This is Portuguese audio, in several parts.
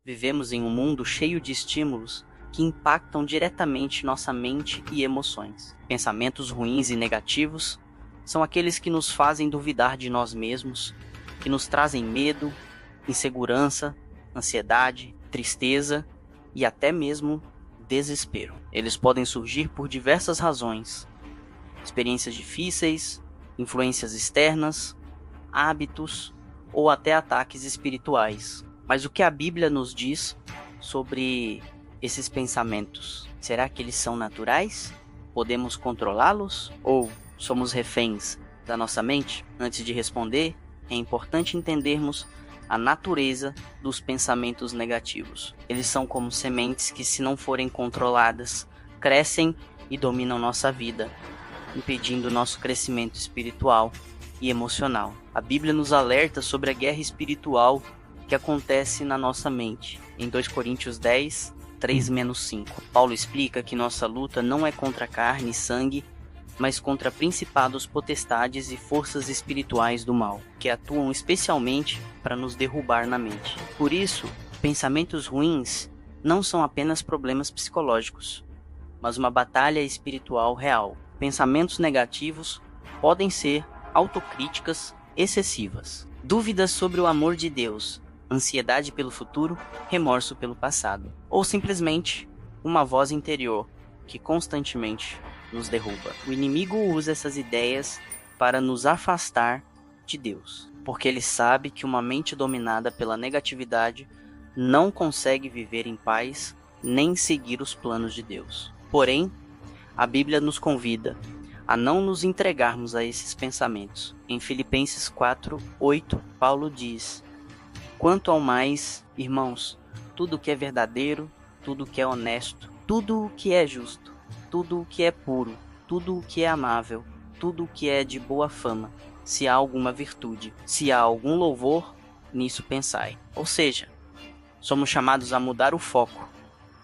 Vivemos em um mundo cheio de estímulos que impactam diretamente nossa mente e emoções. Pensamentos ruins e negativos são aqueles que nos fazem duvidar de nós mesmos, que nos trazem medo, insegurança, ansiedade, tristeza e até mesmo desespero. Eles podem surgir por diversas razões: experiências difíceis, influências externas, hábitos ou até ataques espirituais. Mas o que a Bíblia nos diz sobre esses pensamentos? Será que eles são naturais? Podemos controlá-los? Ou somos reféns da nossa mente? Antes de responder, é importante entendermos a natureza dos pensamentos negativos. Eles são como sementes que, se não forem controladas, crescem e dominam nossa vida, impedindo nosso crescimento espiritual e emocional. A Bíblia nos alerta sobre a guerra espiritual que acontece na nossa mente. Em 2 Coríntios 10, 3-5, Paulo explica que nossa luta não é contra carne e sangue, mas contra principados, potestades e forças espirituais do mal, que atuam especialmente para nos derrubar na mente. Por isso, pensamentos ruins não são apenas problemas psicológicos, mas uma batalha espiritual real. Pensamentos negativos podem ser autocríticas excessivas, dúvidas sobre o amor de Deus, ansiedade pelo futuro, remorso pelo passado, ou simplesmente uma voz interior que constantemente nos derruba. O inimigo usa essas ideias para nos afastar de Deus, porque ele sabe que uma mente dominada pela negatividade não consegue viver em paz nem seguir os planos de Deus. Porém, a Bíblia nos convida a não nos entregarmos a esses pensamentos. Em Filipenses 4:8, Paulo diz: "Quanto ao mais, irmãos, tudo o que é verdadeiro, tudo o que é honesto, tudo o que é justo, tudo o que é puro, tudo o que é amável, tudo o que é de boa fama, se há alguma virtude, se há algum louvor, nisso pensai." Ou seja, somos chamados a mudar o foco,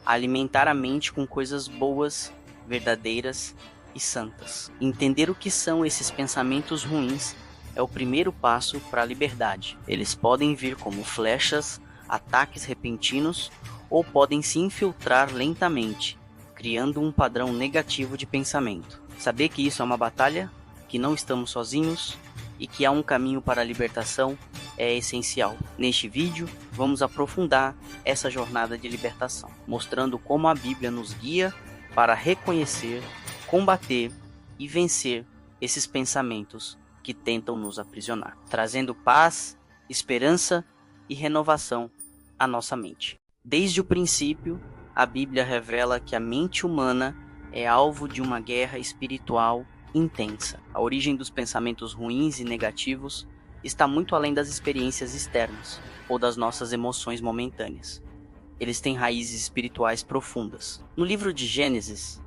a alimentar a mente com coisas boas, verdadeiras e santas. Entender o que são esses pensamentos ruins é o primeiro passo para a liberdade. Eles podem vir como flechas, ataques repentinos, ou podem se infiltrar lentamente, criando um padrão negativo de pensamento. Saber que isso é uma batalha, que não estamos sozinhos e que há um caminho para a libertação é essencial. Neste vídeo, vamos aprofundar essa jornada de libertação, mostrando como a Bíblia nos guia para reconhecer, combater e vencer esses pensamentos que tentam nos aprisionar, trazendo paz, esperança e renovação à nossa mente. Desde o princípio, a Bíblia revela que a mente humana é alvo de uma guerra espiritual intensa. A origem dos pensamentos ruins e negativos está muito além das experiências externas ou das nossas emoções momentâneas. Eles têm raízes espirituais profundas. No livro de Gênesis,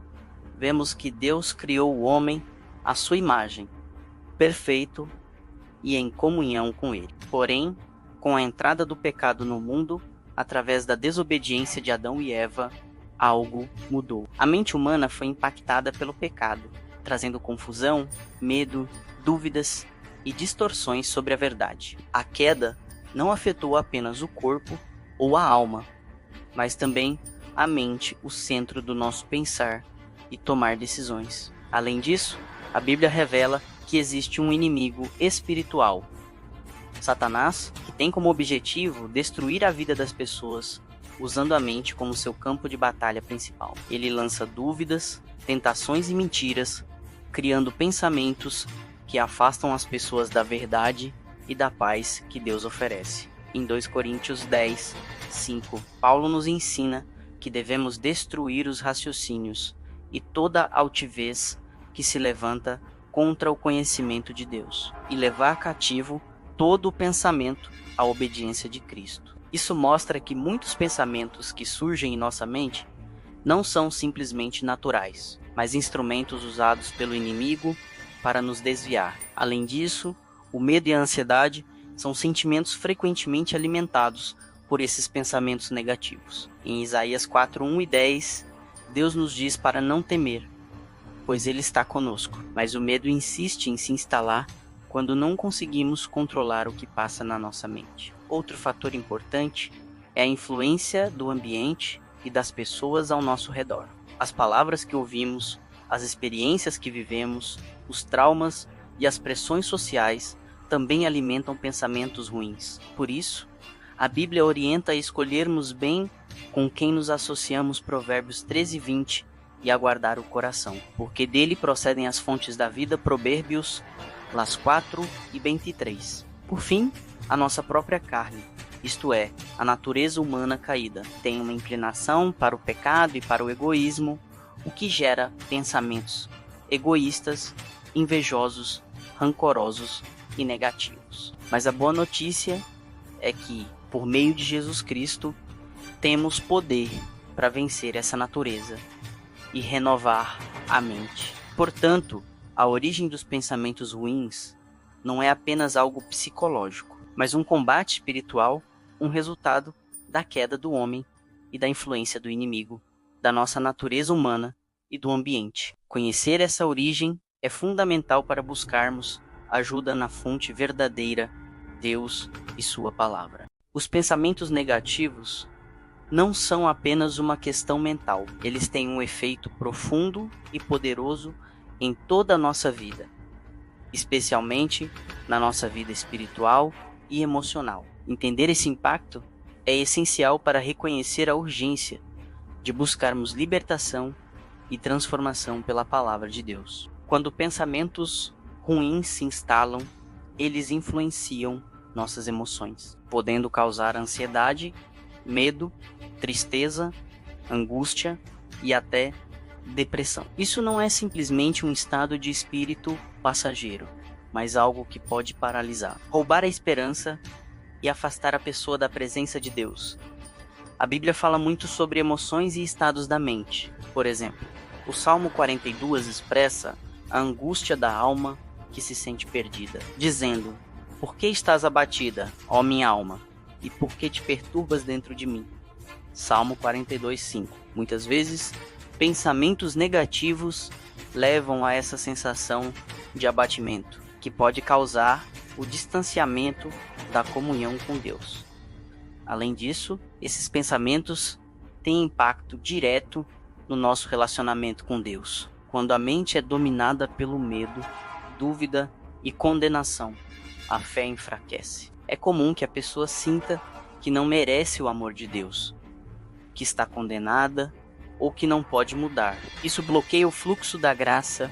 vemos que Deus criou o homem à sua imagem, perfeito e em comunhão com ele. Porém, com a entrada do pecado no mundo, através da desobediência de Adão e Eva, algo mudou. A mente humana foi impactada pelo pecado, trazendo confusão, medo, dúvidas e distorções sobre a verdade. A queda não afetou apenas o corpo ou a alma, mas também a mente, o centro do nosso pensar e tomar decisões. Além disso, a Bíblia revela que existe um inimigo espiritual, Satanás, que tem como objetivo destruir a vida das pessoas, usando a mente como seu campo de batalha principal. Ele lança dúvidas, tentações e mentiras, criando pensamentos que afastam as pessoas da verdade e da paz que Deus oferece. Em 2 Coríntios 10, 5, Paulo nos ensina que devemos destruir os raciocínios e toda altivez que se levanta contra o conhecimento de Deus, e levar cativo todo o pensamento à obediência de Cristo. Isso mostra que muitos pensamentos que surgem em nossa mente não são simplesmente naturais, mas instrumentos usados pelo inimigo para nos desviar. Além disso, o medo e a ansiedade são sentimentos frequentemente alimentados por esses pensamentos negativos. Em Isaías 4:1 e 10, Deus nos diz para não temer, pois Ele está conosco. Mas o medo insiste em se instalar quando não conseguimos controlar o que passa na nossa mente. Outro fator importante é a influência do ambiente e das pessoas ao nosso redor. As palavras que ouvimos, as experiências que vivemos, os traumas e as pressões sociais também alimentam pensamentos ruins. Por isso, a Bíblia orienta a escolhermos bem com quem nos associamos, Provérbios 13:20, e a guardar o coração, porque dele procedem as fontes da vida, Provérbios 4:23. Por fim, a nossa própria carne, isto é, a natureza humana caída, tem uma inclinação para o pecado e para o egoísmo, o que gera pensamentos egoístas, invejosos, rancorosos e negativos. Mas a boa notícia é que, por meio de Jesus Cristo, temos poder para vencer essa natureza e renovar a mente. Portanto, a origem dos pensamentos ruins não é apenas algo psicológico, mas um combate espiritual, um resultado da queda do homem e da influência do inimigo, da nossa natureza humana e do ambiente. Conhecer essa origem é fundamental para buscarmos ajuda na fonte verdadeira, Deus e sua palavra. Os pensamentos negativos não são apenas uma questão mental. Eles têm um efeito profundo e poderoso em toda a nossa vida, especialmente na nossa vida espiritual e emocional. Entender esse impacto é essencial para reconhecer a urgência de buscarmos libertação e transformação pela palavra de Deus. Quando pensamentos ruins se instalam, eles influenciam nossas emoções, podendo causar ansiedade, medo, tristeza, angústia e até depressão. Isso não é simplesmente um estado de espírito passageiro, mas algo que pode paralisar, roubar a esperança e afastar a pessoa da presença de Deus. A Bíblia fala muito sobre emoções e estados da mente. Por exemplo, o Salmo 42 expressa a angústia da alma que se sente perdida, dizendo: "Por que estás abatida, ó minha alma? E por que te perturbas dentro de mim?" Salmo 42:5. Muitas vezes, pensamentos negativos levam a essa sensação de abatimento, que pode causar o distanciamento da comunhão com Deus. Além disso, esses pensamentos têm impacto direto no nosso relacionamento com Deus. Quando a mente é dominada pelo medo, dúvida e condenação, a fé enfraquece. É comum que a pessoa sinta que não merece o amor de Deus, que está condenada ou que não pode mudar. Isso bloqueia o fluxo da graça,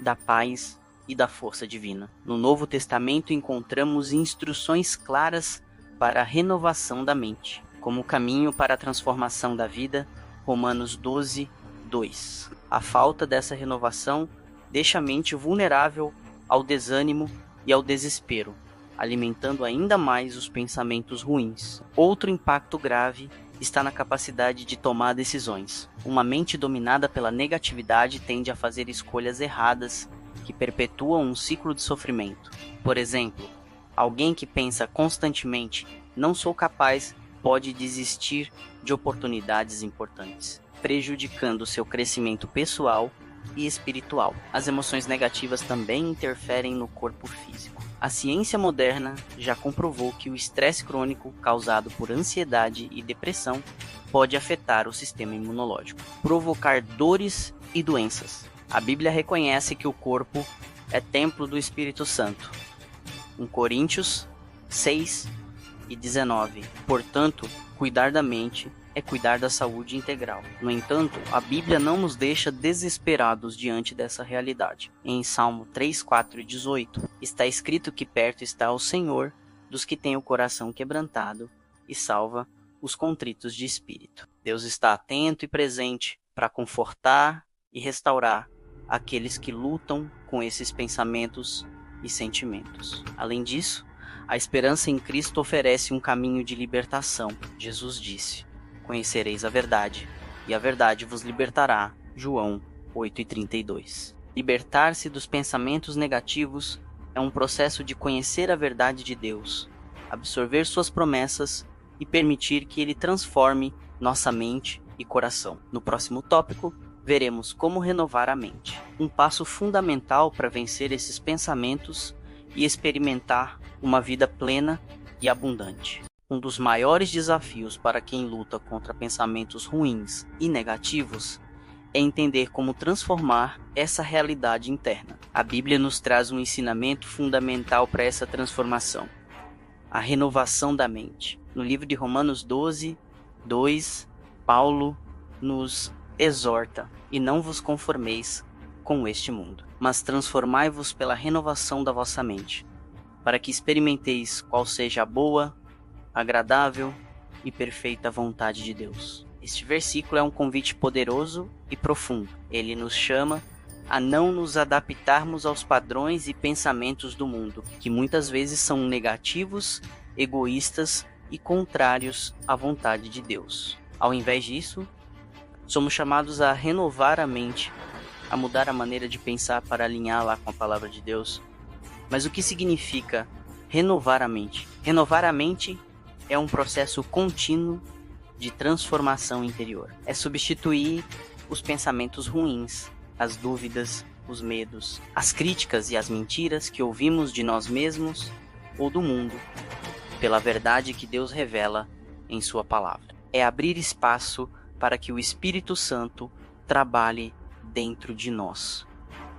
da paz e da força divina. No Novo Testamento encontramos instruções claras para a renovação da mente, como caminho para a transformação da vida, Romanos 12:2. A falta dessa renovação deixa a mente vulnerável ao desânimo e ao desespero, alimentando ainda mais os pensamentos ruins. Outro impacto grave está na capacidade de tomar decisões. Uma mente dominada pela negatividade tende a fazer escolhas erradas que perpetuam um ciclo de sofrimento. Por exemplo, alguém que pensa constantemente "não sou capaz" pode desistir de oportunidades importantes, prejudicando seu crescimento pessoal e espiritual. As emoções negativas também interferem no corpo físico. A ciência moderna já comprovou que o estresse crônico causado por ansiedade e depressão pode afetar o sistema imunológico, provocar dores e doenças. A Bíblia reconhece que o corpo é templo do Espírito Santo. 1 Coríntios 6:19. Portanto, cuidar da mente é cuidar da saúde integral. No entanto, a Bíblia não nos deixa desesperados diante dessa realidade. Em Salmo 3:4-18, está escrito que perto está o Senhor dos que têm o coração quebrantado e salva os contritos de espírito. Deus está atento e presente para confortar e restaurar aqueles que lutam com esses pensamentos e sentimentos. Além disso, a esperança em Cristo oferece um caminho de libertação. Jesus disse: "Conhecereis a verdade, e a verdade vos libertará." João 8:32. Libertar-se dos pensamentos negativos é um processo de conhecer a verdade de Deus, absorver suas promessas e permitir que Ele transforme nossa mente e coração. No próximo tópico, veremos como renovar a mente. Um passo fundamental para vencer esses pensamentos e experimentar uma vida plena e abundante. Um dos maiores desafios para quem luta contra pensamentos ruins e negativos é entender como transformar essa realidade interna. A Bíblia nos traz um ensinamento fundamental para essa transformação: a renovação da mente. No livro de Romanos 12, 2, Paulo nos exorta: e não vos conformeis com este mundo, mas transformai-vos pela renovação da vossa mente, para que experimenteis qual seja a boa, agradável e perfeita vontade de Deus. Este versículo é um convite poderoso e profundo. Ele nos chama a não nos adaptarmos aos padrões e pensamentos do mundo, que muitas vezes são negativos, egoístas e contrários à vontade de Deus. Ao invés disso, somos chamados a renovar a mente, a mudar a maneira de pensar para alinhá-la com a palavra de Deus. Mas o que significa renovar a mente? Renovar a mente é um processo contínuo de transformação interior. É substituir os pensamentos ruins, as dúvidas, os medos, as críticas e as mentiras que ouvimos de nós mesmos ou do mundo, pela verdade que Deus revela em sua palavra. É abrir espaço para que o Espírito Santo trabalhe dentro de nós,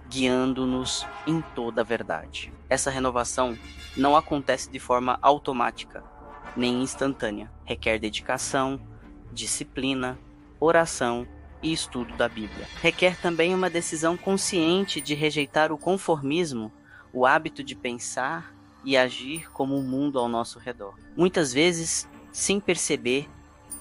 guiando-nos em toda a verdade. Essa renovação não acontece de forma automática, nem instantânea. Requer dedicação, disciplina, oração e estudo da Bíblia. Requer também uma decisão consciente de rejeitar o conformismo, o hábito de pensar e agir como o mundo ao nosso redor. Muitas vezes, sem perceber,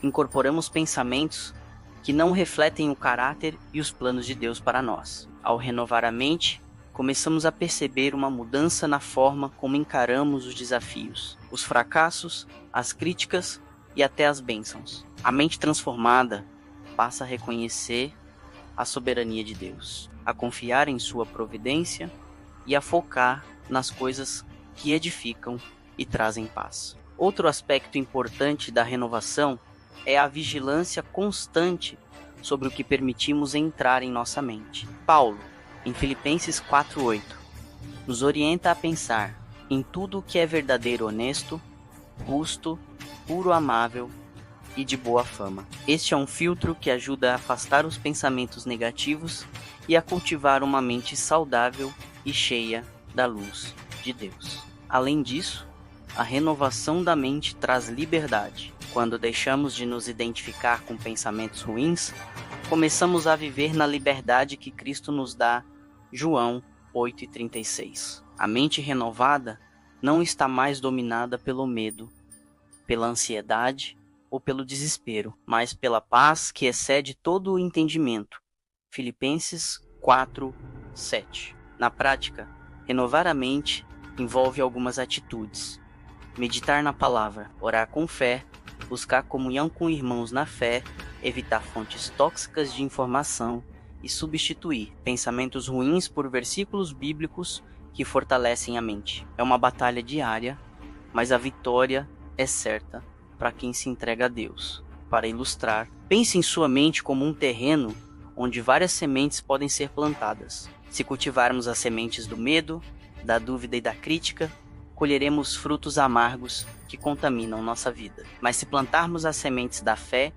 incorporamos pensamentos que não refletem o caráter e os planos de Deus para nós. Ao renovar a mente, começamos a perceber uma mudança na forma como encaramos os desafios, os fracassos, as críticas e até as bênçãos. A mente transformada passa a reconhecer a soberania de Deus, a confiar em sua providência e a focar nas coisas que edificam e trazem paz. Outro aspecto importante da renovação é a vigilância constante sobre o que permitimos entrar em nossa mente. Paulo, em Filipenses 4:8, nos orienta a pensar em tudo o que é verdadeiro, honesto, justo, puro, amável e de boa fama. Este é um filtro que ajuda a afastar os pensamentos negativos e a cultivar uma mente saudável e cheia da luz de Deus. Além disso, a renovação da mente traz liberdade. Quando deixamos de nos identificar com pensamentos ruins, começamos a viver na liberdade que Cristo nos dá. João 8:36. A mente renovada não está mais dominada pelo medo, pela ansiedade ou pelo desespero, mas pela paz que excede todo o entendimento. Filipenses 4:7. Na prática, renovar a mente envolve algumas atitudes: meditar na palavra, orar com fé, buscar comunhão com irmãos na fé, evitar fontes tóxicas de informação e substituir pensamentos ruins por versículos bíblicos que fortalecem a mente. É uma batalha diária, mas a vitória é certa para quem se entrega a Deus. Para ilustrar, pense em sua mente como um terreno onde várias sementes podem ser plantadas. Se cultivarmos as sementes do medo, da dúvida e da crítica, colheremos frutos amargos que contaminam nossa vida. Mas se plantarmos as sementes da fé,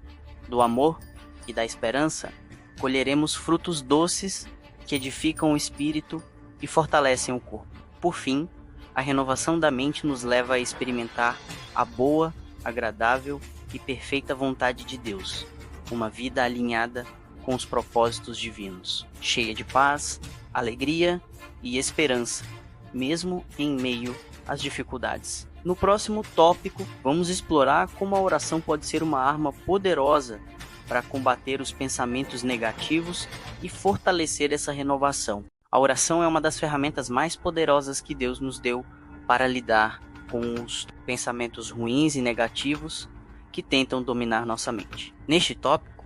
do amor e da esperança, colheremos frutos doces que edificam o espírito e fortalecem o corpo. Por fim, a renovação da mente nos leva a experimentar a boa, agradável e perfeita vontade de Deus, uma vida alinhada com os propósitos divinos, cheia de paz, alegria e esperança, mesmo em meio às dificuldades. No próximo tópico, vamos explorar como a oração pode ser uma arma poderosa para combater os pensamentos negativos e fortalecer essa renovação. A oração é uma das ferramentas mais poderosas que Deus nos deu para lidar com os pensamentos ruins e negativos que tentam dominar nossa mente. Neste tópico,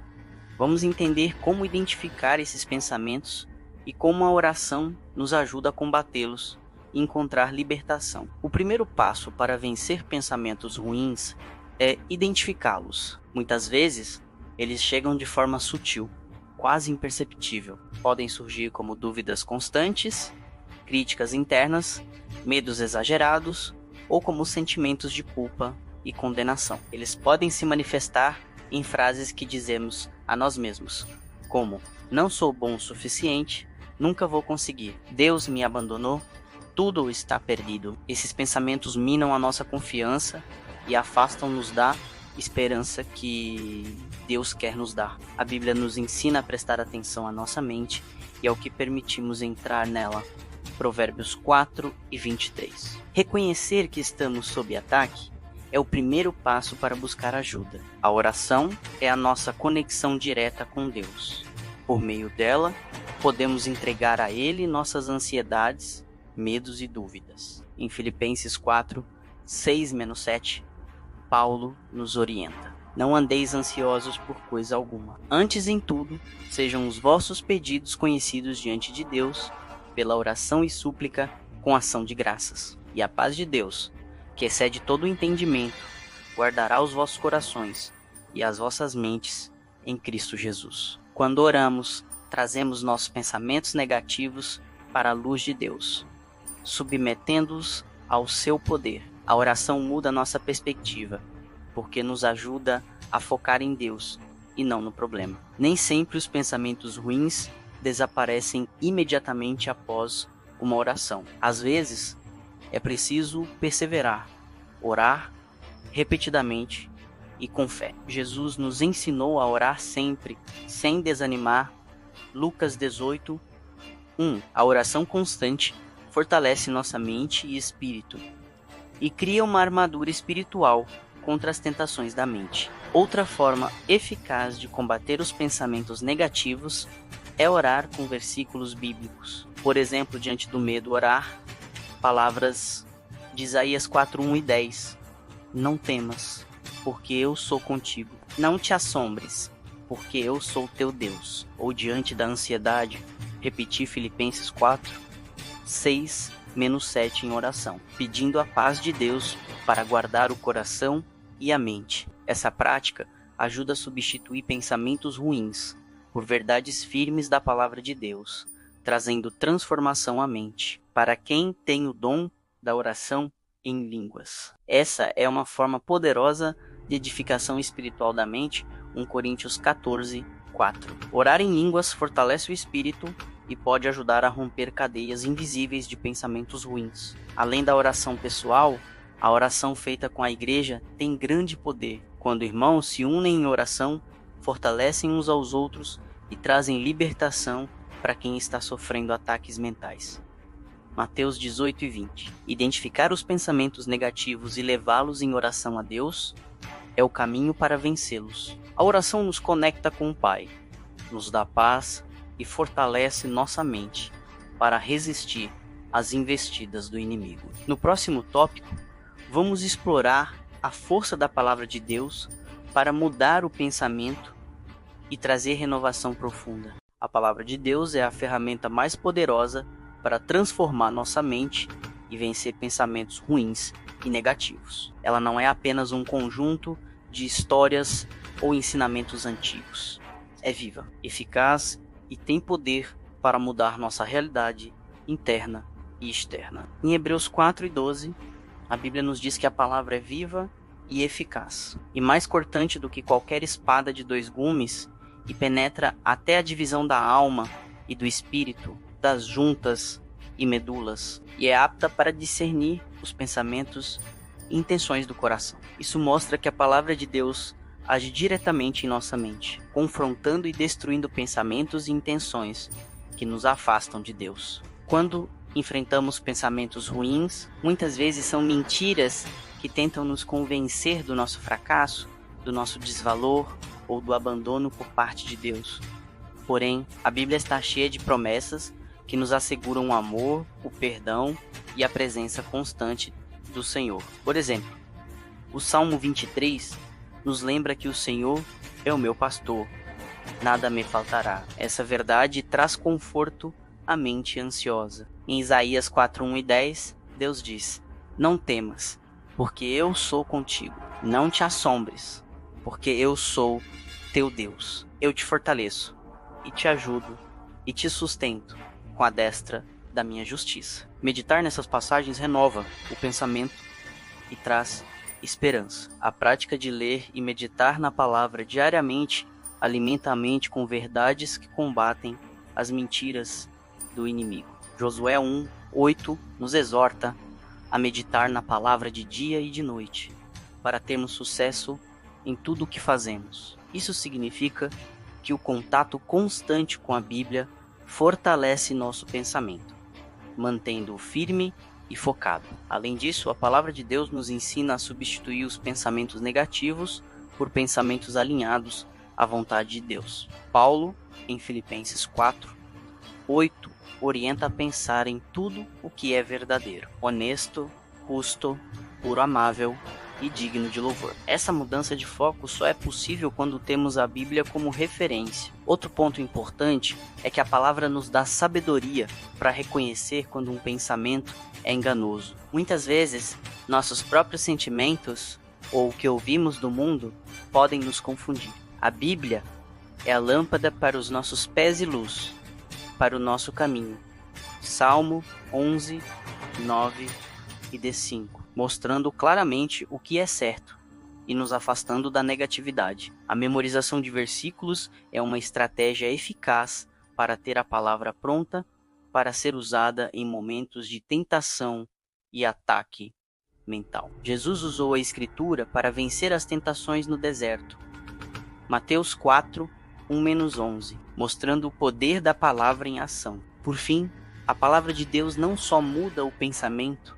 vamos entender como identificar esses pensamentos e como a oração nos ajuda a combatê-los e encontrar libertação. O primeiro passo para vencer pensamentos ruins é identificá-los. Muitas vezes, eles chegam de forma sutil, quase imperceptível. Podem surgir como dúvidas constantes, críticas internas, medos exagerados ou como sentimentos de culpa e condenação. Eles podem se manifestar em frases que dizemos a nós mesmos, como: não sou bom o suficiente, nunca vou conseguir, Deus me abandonou, tudo está perdido. Esses pensamentos minam a nossa confiança e afastam-nos da esperança que Deus quer nos dar. A Bíblia nos ensina a prestar atenção à nossa mente e ao que permitimos entrar nela. Provérbios 4:23. Reconhecer que estamos sob ataque é o primeiro passo para buscar ajuda. A oração é a nossa conexão direta com Deus. Por meio dela, podemos entregar a Ele nossas ansiedades, medos e dúvidas. Em Filipenses 4:6-7, Paulo nos orienta: não andeis ansiosos por coisa alguma. Antes, em tudo, sejam os vossos pedidos conhecidos diante de Deus, pela oração e súplica, com ação de graças. E a paz de Deus, que excede todo o entendimento, guardará os vossos corações e as vossas mentes em Cristo Jesus. Quando oramos, trazemos nossos pensamentos negativos para a luz de Deus, submetendo-os ao seu poder. A oração muda nossa perspectiva, porque nos ajuda a focar em Deus e não no problema. Nem sempre os pensamentos ruins desaparecem imediatamente após uma oração. Às vezes, é preciso perseverar, orar repetidamente e com fé. Jesus nos ensinou a orar sempre, sem desanimar. Lucas 18:1. A oração constante fortalece nossa mente e espírito e cria uma armadura espiritual contra as tentações da mente. Outra forma eficaz de combater os pensamentos negativos é orar com versículos bíblicos. Por exemplo, diante do medo, orar palavras de Isaías 4:1-10. Não temas, porque eu sou contigo. Não te assombres, porque eu sou teu Deus. Ou diante da ansiedade, repetir Filipenses 4:6-7 em oração, pedindo a paz de Deus para guardar o coração e a mente. Essa prática ajuda a substituir pensamentos ruins por verdades firmes da palavra de Deus, trazendo transformação à mente. Para quem tem o dom da oração em línguas. Essa é uma forma poderosa de edificação espiritual da mente, 1 Coríntios 14:4. Orar em línguas fortalece o espírito e pode ajudar a romper cadeias invisíveis de pensamentos ruins. Além da oração pessoal, a oração feita com a igreja tem grande poder. Quando irmãos se unem em oração, fortalecem uns aos outros e trazem libertação para quem está sofrendo ataques mentais. Mateus 18:20. Identificar os pensamentos negativos e levá-los em oração a Deus é o caminho para vencê-los. A oração nos conecta com o Pai, nos dá paz e fortalece nossa mente para resistir às investidas do inimigo. No próximo tópico, vamos explorar a força da palavra de Deus para mudar o pensamento e trazer renovação profunda. A palavra de Deus é a ferramenta mais poderosa para transformar nossa mente e vencer pensamentos ruins e negativos. Ela não é apenas um conjunto de histórias ou ensinamentos antigos. É viva, eficaz e tem poder para mudar nossa realidade interna e externa. Em Hebreus 4:12, a Bíblia nos diz que a palavra é viva e eficaz, e mais cortante do que qualquer espada de 2 gumes, e penetra até a divisão da alma e do espírito, das juntas e medulas, e é apta para discernir os pensamentos e intenções do coração. Isso mostra que a palavra de Deus age diretamente em nossa mente, confrontando e destruindo pensamentos e intenções que nos afastam de Deus. Quando enfrentamos pensamentos ruins, muitas vezes são mentiras que tentam nos convencer do nosso fracasso, do nosso desvalor ou do abandono por parte de Deus. Porém, a Bíblia está cheia de promessas que nos asseguram o amor, o perdão e a presença constante do Senhor. Por exemplo, o Salmo 23 nos lembra que o Senhor é o meu pastor, nada me faltará. Essa verdade traz conforto à mente ansiosa. Em Isaías 4:1-10, Deus diz: não temas, porque eu sou contigo. Não te assombres, porque eu sou teu Deus. Eu te fortaleço, e te ajudo, e te sustento com a destra da minha justiça. Meditar nessas passagens renova o pensamento e traz esperança. A prática de ler e meditar na palavra diariamente alimenta a mente com verdades que combatem as mentiras do inimigo. Josué 1:8 nos exorta a meditar na palavra de dia e de noite, para termos sucesso em tudo o que fazemos. Isso significa que o contato constante com a Bíblia fortalece nosso pensamento, mantendo-o firme e focado. Além disso, a palavra de Deus nos ensina a substituir os pensamentos negativos por pensamentos alinhados à vontade de Deus. Paulo, em Filipenses 4:8, orienta a pensar em tudo o que é verdadeiro, honesto, justo, puro, amável e digno de louvor. Essa mudança de foco só é possível quando temos a Bíblia como referência. Outro ponto importante é que a palavra nos dá sabedoria para reconhecer quando um pensamento é enganoso. Muitas vezes, nossos próprios sentimentos ou o que ouvimos do mundo podem nos confundir. A Bíblia é a lâmpada para os nossos pés e luz para o nosso caminho. Salmo 11:9 e D5, mostrando claramente o que é certo e nos afastando da negatividade. A memorização de versículos é uma estratégia eficaz para ter a palavra pronta para ser usada em momentos de tentação e ataque mental. Jesus usou a Escritura para vencer as tentações no deserto. Mateus 4:1-11, mostrando o poder da palavra em ação. Por fim, a palavra de Deus não só muda o pensamento,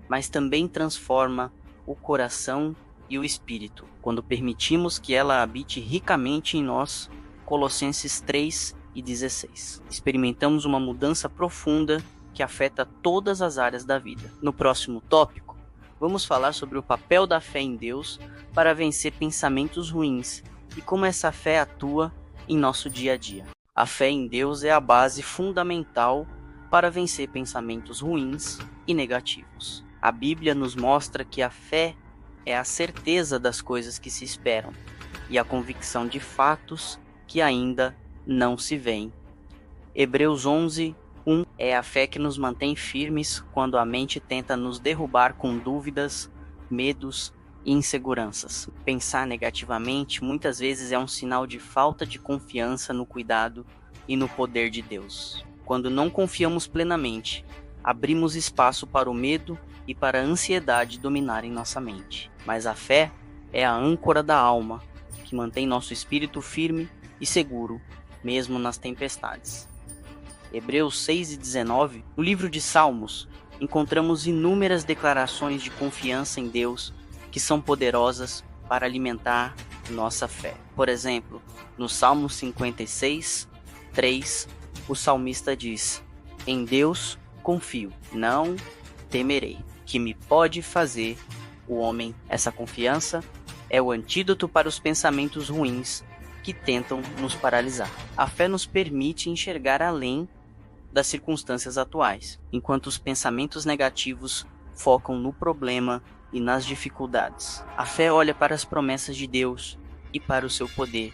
mas também transforma o coração e o espírito, quando permitimos que ela habite ricamente em nós. Colossenses 3:16. Experimentamos uma mudança profunda que afeta todas as áreas da vida. No próximo tópico, vamos falar sobre o papel da fé em Deus para vencer pensamentos ruins e como essa fé atua em nosso dia a dia. A fé em Deus é a base fundamental para vencer pensamentos ruins e negativos. A Bíblia nos mostra que a fé é a certeza das coisas que se esperam e a convicção de fatos que ainda não se veem. Hebreus 11:1 é a fé que nos mantém firmes quando a mente tenta nos derrubar com dúvidas, medos e inseguranças. Pensar negativamente muitas vezes é um sinal de falta de confiança no cuidado e no poder de Deus. Quando não confiamos plenamente, abrimos espaço para o medo e para a ansiedade dominarem nossa mente. Mas a fé é a âncora da alma, que mantém nosso espírito firme e seguro, mesmo nas tempestades. Hebreus 6:19, no livro de Salmos, encontramos inúmeras declarações de confiança em Deus que são poderosas para alimentar nossa fé. Por exemplo, no Salmo 56:3, o salmista diz: "Em Deus confio, não temerei. Que me pode fazer o homem?" Essa confiança é o antídoto para os pensamentos ruins que tentam nos paralisar. A fé nos permite enxergar além das circunstâncias atuais, enquanto os pensamentos negativos focam no problema e nas dificuldades. A fé olha para as promessas de Deus e para o seu poder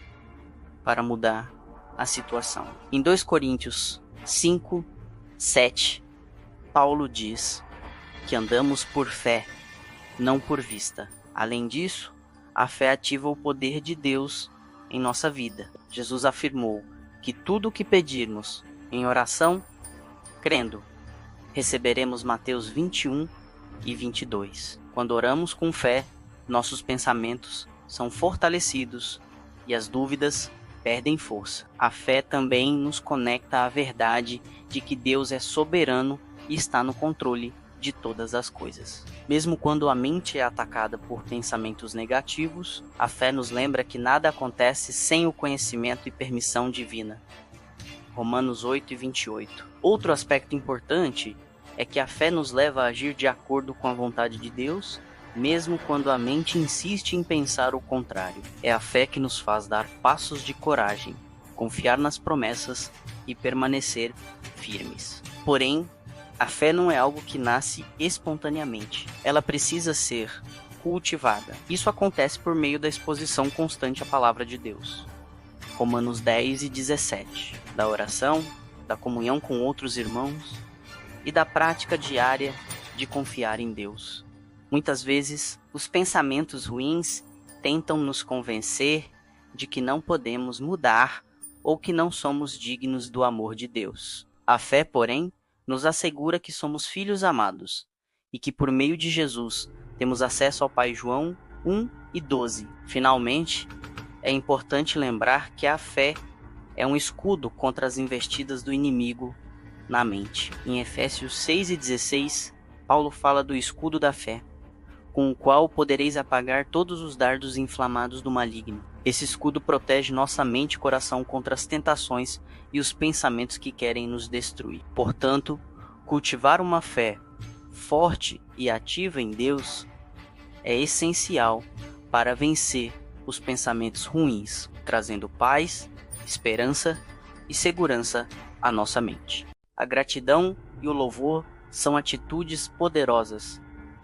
para mudar a situação. Em 2 Coríntios 5:7, Paulo diz que andamos por fé, não por vista. Além disso, a fé ativa o poder de Deus em nossa vida. Jesus afirmou que tudo o que pedirmos em oração, crendo, receberemos. Mateus 21:22. Quando oramos com fé, nossos pensamentos são fortalecidos e as dúvidas perdem força. A fé também nos conecta à verdade de que Deus é soberano e está no controle de todas as coisas. Mesmo quando a mente é atacada por pensamentos negativos, a fé nos lembra que nada acontece sem o conhecimento e permissão divina. Romanos 8:28. Outro aspecto importante é que a fé nos leva a agir de acordo com a vontade de Deus, mesmo quando a mente insiste em pensar o contrário. É a fé que nos faz dar passos de coragem, confiar nas promessas e permanecer firmes. Porém, a fé não é algo que nasce espontaneamente. Ela precisa ser cultivada. Isso acontece por meio da exposição constante à palavra de Deus. Romanos 10:17. Da oração, da comunhão com outros irmãos e da prática diária de confiar em Deus. Muitas vezes, os pensamentos ruins tentam nos convencer de que não podemos mudar ou que não somos dignos do amor de Deus. A fé, porém, nos assegura que somos filhos amados e que por meio de Jesus temos acesso ao Pai. João 1:12. Finalmente, é importante lembrar que a fé é um escudo contra as investidas do inimigo na mente. Em Efésios 6:16, Paulo fala do escudo da fé, com o qual podereis apagar todos os dardos inflamados do maligno. Esse escudo protege nossa mente e coração contra as tentações e os pensamentos que querem nos destruir. Portanto, cultivar uma fé forte e ativa em Deus é essencial para vencer os pensamentos ruins, trazendo paz, esperança e segurança à nossa mente. A gratidão e o louvor são atitudes poderosas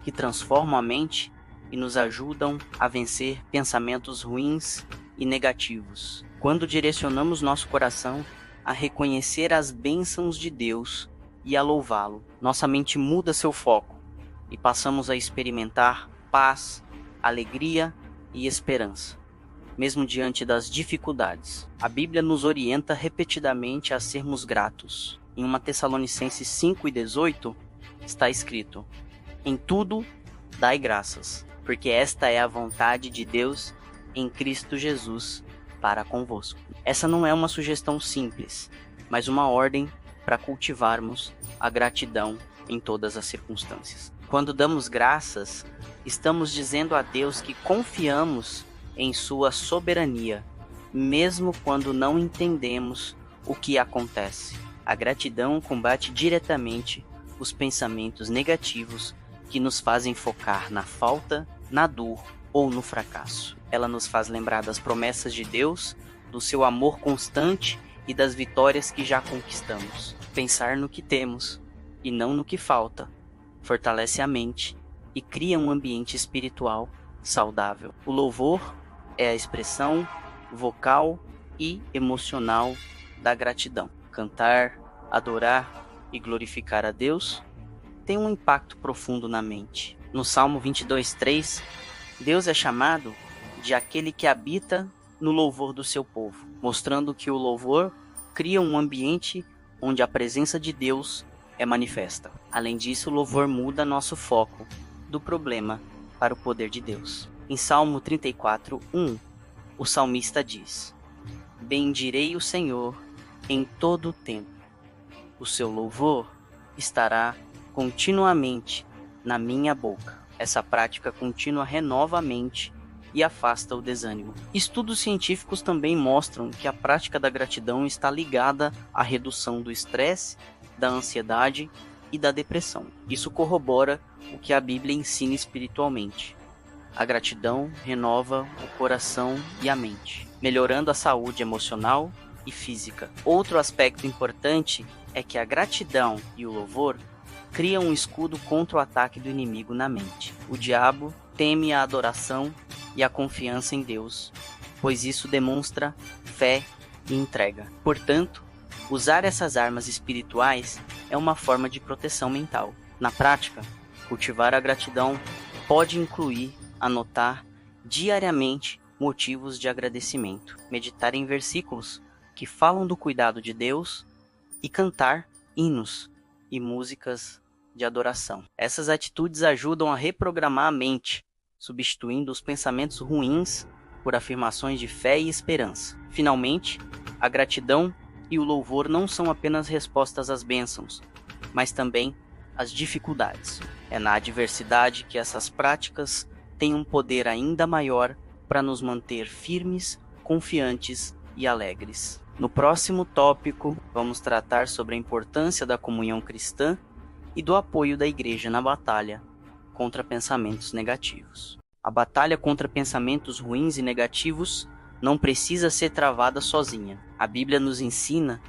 que transformam a mente e nos ajudam a vencer pensamentos ruins e negativos. Quando direcionamos nosso coração a reconhecer as bênçãos de Deus e a louvá-lo, nossa mente muda seu foco e passamos a experimentar paz, alegria e esperança, mesmo diante das dificuldades. A Bíblia nos orienta repetidamente a sermos gratos. Em 1 Tessalonicenses 5:18 está escrito: em tudo dai graças, porque esta é a vontade de Deus em Cristo Jesus para convosco. Essa não é uma sugestão simples, mas uma ordem para cultivarmos a gratidão em todas as circunstâncias. Quando damos graças, estamos dizendo a Deus que confiamos em sua soberania, mesmo quando não entendemos o que acontece. A gratidão combate diretamente os pensamentos negativos que nos fazem focar na falta, na dor ou no fracasso. Ela nos faz lembrar das promessas de Deus, do seu amor constante e das vitórias que já conquistamos. Pensar no que temos e não no que falta fortalece a mente e cria um ambiente espiritual saudável. O louvor é a expressão vocal e emocional da gratidão. Cantar, adorar e glorificar a Deus tem um impacto profundo na mente. No Salmo 22:3, Deus é chamado de aquele que habita no louvor do seu povo, mostrando que o louvor cria um ambiente onde a presença de Deus é manifesta. Além disso, o louvor muda nosso foco do problema para o poder de Deus. Em Salmo 34:1, o salmista diz: bendirei o Senhor em todo o tempo. O seu louvor estará continuamente na minha boca. Essa prática contínua renova a mente e afasta o desânimo. Estudos científicos também mostram que a prática da gratidão está ligada à redução do estresse, da ansiedade e da depressão. Isso corrobora o que a Bíblia ensina espiritualmente. A gratidão renova o coração e a mente, melhorando a saúde emocional e física. Outro aspecto importante é que a gratidão e o louvor criam um escudo contra o ataque do inimigo na mente. O diabo teme a adoração e a confiança em Deus, pois isso demonstra fé e entrega. Portanto, usar essas armas espirituais é uma forma de proteção mental. Na prática, cultivar a gratidão pode incluir anotar diariamente motivos de agradecimento, meditar em versículos que falam do cuidado de Deus e cantar hinos e músicas de adoração. Essas atitudes ajudam a reprogramar a mente, substituindo os pensamentos ruins por afirmações de fé e esperança. Finalmente, a gratidão e o louvor não são apenas respostas às bênçãos, mas também às dificuldades. É na adversidade que essas práticas têm um poder ainda maior para nos manter firmes, confiantes e alegres. No próximo tópico, vamos tratar sobre a importância da comunhão cristã e do apoio da igreja na batalha contra pensamentos negativos. A batalha contra pensamentos ruins e negativos não precisa ser travada sozinha. A Bíblia nos ensina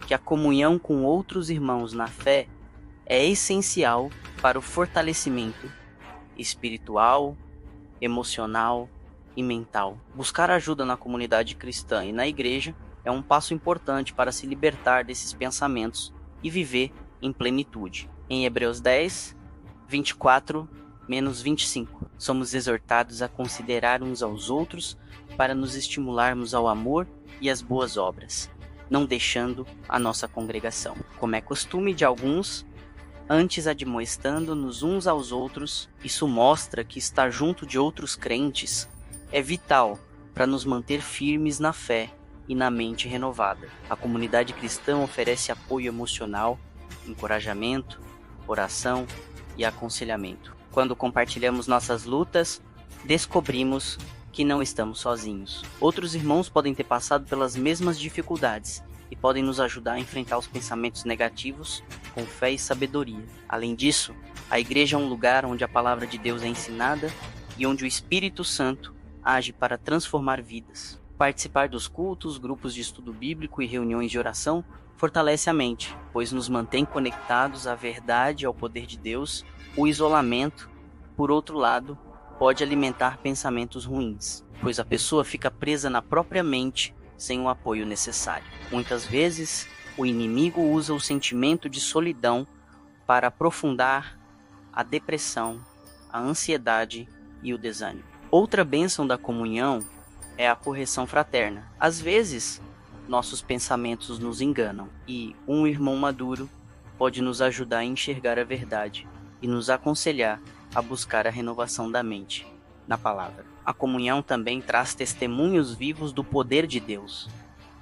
que a comunhão com outros irmãos na fé é essencial para o fortalecimento espiritual, emocional e mental. Buscar ajuda na comunidade cristã e na igreja é um passo importante para se libertar desses pensamentos e viver em plenitude. Em Hebreus 10, 24 menos 25. Somos exortados a considerar uns aos outros para nos estimularmos ao amor e às boas obras, não deixando a nossa congregação, como é costume de alguns, antes admoestando-nos uns aos outros. Isso mostra que estar junto de outros crentes é vital para nos manter firmes na fé e na mente renovada. A comunidade cristã oferece apoio emocional, encorajamento, oração e aconselhamento. Quando compartilhamos nossas lutas, descobrimos que não estamos sozinhos. Outros irmãos podem ter passado pelas mesmas dificuldades e podem nos ajudar a enfrentar os pensamentos negativos com fé e sabedoria. Além disso, a igreja é um lugar onde a palavra de Deus é ensinada e onde o Espírito Santo age para transformar vidas. Participar dos cultos, grupos de estudo bíblico e reuniões de oração fortalece a mente, pois nos mantém conectados à verdade e ao poder de Deus. O isolamento, por outro lado, pode alimentar pensamentos ruins, pois a pessoa fica presa na própria mente sem o apoio necessário. Muitas vezes, o inimigo usa o sentimento de solidão para aprofundar a depressão, a ansiedade e o desânimo. Outra bênção da comunhão é a correção fraterna. Às vezes, nossos pensamentos nos enganam e um irmão maduro pode nos ajudar a enxergar a verdade e nos aconselhar a buscar a renovação da mente na palavra. A comunhão também traz testemunhos vivos do poder de Deus.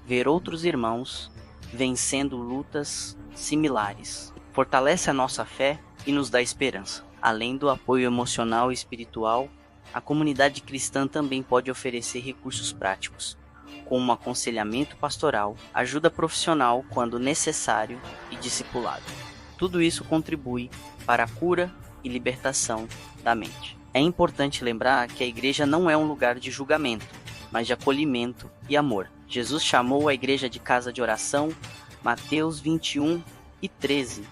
Ver outros irmãos vencendo lutas similares fortalece a nossa fé e nos dá esperança. Além do apoio emocional e espiritual, a comunidade cristã também pode oferecer recursos práticos, como aconselhamento pastoral, ajuda profissional quando necessário e discipulado. Tudo isso contribui para a cura e libertação da mente. É importante lembrar que a igreja não é um lugar de julgamento, mas de acolhimento e amor. Jesus chamou a igreja de casa de oração, Mateus 21:13,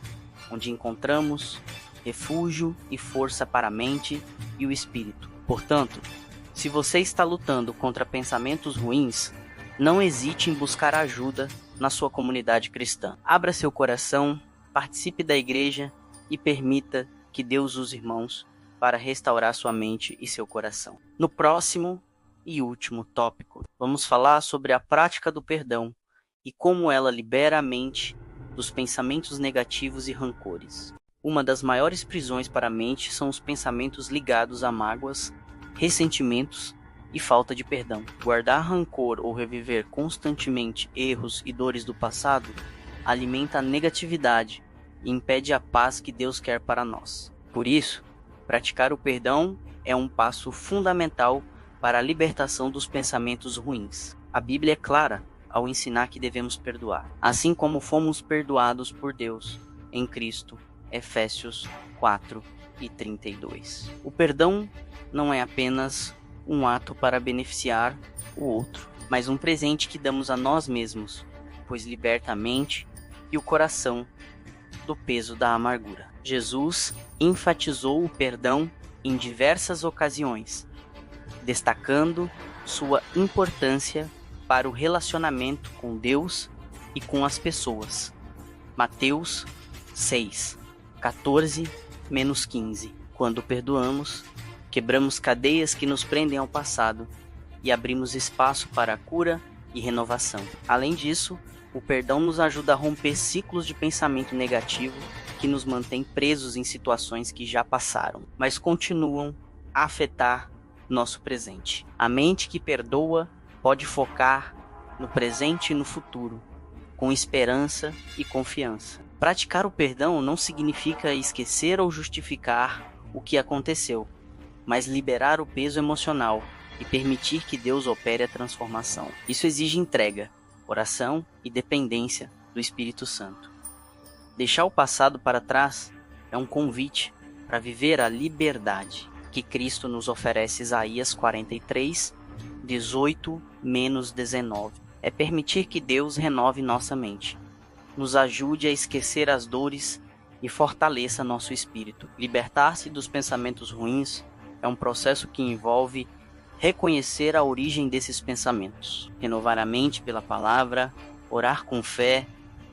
onde encontramos refúgio e força para a mente e o espírito. Portanto, se você está lutando contra pensamentos ruins, não hesite em buscar ajuda na sua comunidade cristã. Abra seu coração, participe da igreja e permita que Deus use irmãos para restaurar sua mente e seu coração. No próximo e último tópico, vamos falar sobre a prática do perdão e como ela libera a mente dos pensamentos negativos e rancores. Uma das maiores prisões para a mente são os pensamentos ligados a mágoas, ressentimentos e falta de perdão. Guardar rancor ou reviver constantemente erros e dores do passado alimenta a negatividade e impede a paz que Deus quer para nós. Por isso, praticar o perdão é um passo fundamental para a libertação dos pensamentos ruins. A Bíblia é clara ao ensinar que devemos perdoar, assim como fomos perdoados por Deus em Cristo. Efésios 4:32. O perdão não é apenas um ato para beneficiar o outro, mas um presente que damos a nós mesmos, pois liberta a mente e o coração do peso da amargura. Jesus enfatizou o perdão em diversas ocasiões, destacando sua importância para o relacionamento com Deus e com as pessoas. Mateus 6:14-15. Quando perdoamos, quebramos cadeias que nos prendem ao passado e abrimos espaço para a cura e renovação. Além disso, o perdão nos ajuda a romper ciclos de pensamento negativo que nos mantém presos em situações que já passaram, mas continuam a afetar nosso presente. A mente que perdoa pode focar no presente e no futuro, com esperança e confiança. Praticar o perdão não significa esquecer ou justificar o que aconteceu, mas liberar o peso emocional e permitir que Deus opere a transformação. Isso exige entrega, oração e dependência do Espírito Santo. Deixar o passado para trás é um convite para viver a liberdade que Cristo nos oferece. Isaías 43:18-19. É permitir que Deus renove nossa mente, nos ajude a esquecer as dores e fortaleça nosso espírito. Libertar-se dos pensamentos ruins é um processo que envolve reconhecer a origem desses pensamentos, renovar a mente pela palavra, orar com fé,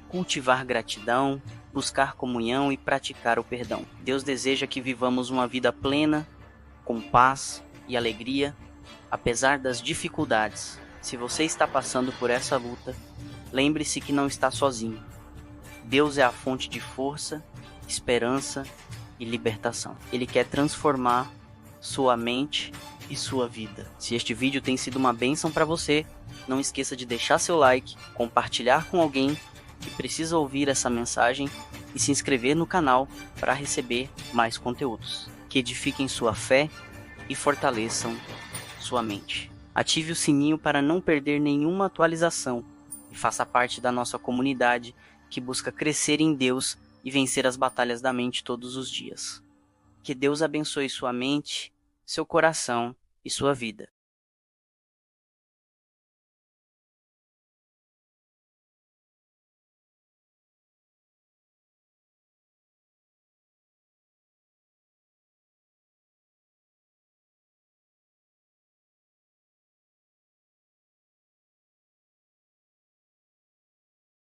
cultivar gratidão, buscar comunhão e praticar o perdão. Deus deseja que vivamos uma vida plena, com paz e alegria, apesar das dificuldades. Se você está passando por essa luta, lembre-se que não está sozinho. Deus é a fonte de força, esperança e libertação. Ele quer transformar sua mente e sua vida. Se este vídeo tem sido uma bênção para você, não esqueça de deixar seu like, compartilhar com alguém que precisa ouvir essa mensagem e se inscrever no canal para receber mais conteúdos que edifiquem sua fé e fortaleçam sua mente. Ative o sininho para não perder nenhuma atualização e faça parte da nossa comunidade que busca crescer em Deus e vencer as batalhas da mente todos os dias. Que Deus abençoe sua mente, seu coração e sua vida.